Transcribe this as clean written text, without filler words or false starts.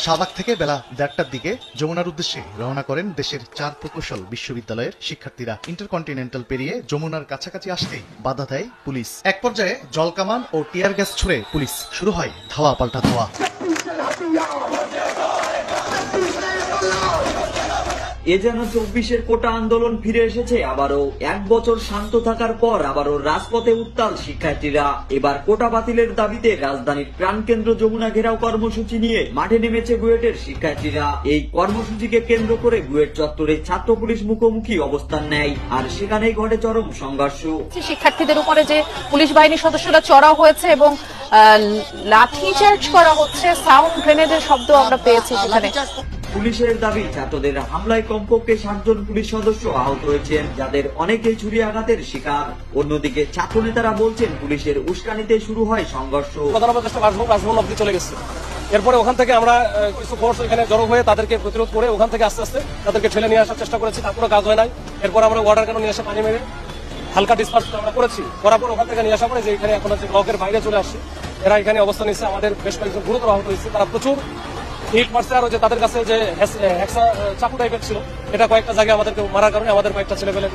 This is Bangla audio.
শাহবাগ থেকে বেলা 1:30টার দিকে যমুনার উদ্দেশ্যে রওনা করেন দেশের 4 প্রকৌশল বিশ্ববিদ্যালয়ের শিক্ষার্থীরা। ইন্টারকন্টিনেন্টাল পেরিয়ে যমুনার কাছাকাছি আসতেই বাধা দেয় পুলিশ। এক পর্যায়ে জলকামান ও টিয়ার গ্যাস ছুড়ে পুলিশ। শুরু হয় ধাওয়া পাল্টা ধাওয়া। এ যেন 24-এর কোটা আন্দোলন ফিরে এসেছে আবারও। 1 বছর শান্ত থাকার পর আবারও রাজপথে উত্তাল শিক্ষার্থীরা। এবার কোটা বাতিলের দাবিতে রাজধানীর প্রাণকেন্দ্র যমুনা ঘেরাও কর্মসূচি নিয়ে মাঠে নেমেছে বুয়েটের শিক্ষার্থীরা। এই কর্মসূচিকে কেন্দ্র করে বুয়েট চত্বরে ছাত্র পুলিশ মুখোমুখি অবস্থান নেয়, আর সেখানেই ঘটে চরম সংঘর্ষ। শিক্ষার্থীদের উপরে যে পুলিশ বাহিনীর সদস্যরা চড়াও হয়েছে এবং লাঠিচার্জ করা হচ্ছে, সাউন্ড গ্রেনেডের শব্দ আমরা পেয়েছি সেখানে। পুলিশের দাবি, ছাত্রদের হামলায় কমপক্ষে 7 জন পুলিশ সদস্য আহত হয়েছেন, যাদের অনেকেই ছুরি আঘাতের শিকার। অন্যদিকে ছাত্র নেতারা বলছেন, পুলিশের উস্কানিতে শুরু হয় সংঘর্ষ। রাজভবন অবধি চলে গেছে। এরপরে ওখান থেকে আমরা কিছু ফোর্স এখানে জড়ো হয়ে তাদেরকে প্রতিরোধ করে ওখান থেকে আস্তে আস্তে তাদেরকে ঠেলে নিয়ে আসার চেষ্টা করেছি। তারপরে কাজ হয় নাই। এরপর আমরা ওয়াটার ক্যানন নিয়ে এসে পানি মেরে হালকা ডিসপার্স আমরা করেছি। করার পর ওখান থেকে নিয়ে আসা পরে যে এখানে এখন হচ্ছে ব্লকের বাইরে চলে আসছে। এরা এখানে অবস্থান নিচ্ছে। আমাদের বেশ কয়েকজন গুরুতর আহত হয়েছে। তারা প্রচুর হিট মারছে। আর যে তাদের কাছে যে চাকু টাইপের ছিল, এটা কয়েকটা জায়গায় আমাদেরকে মারার কারণে আমাদের কয়েকটা ছেলেপেলে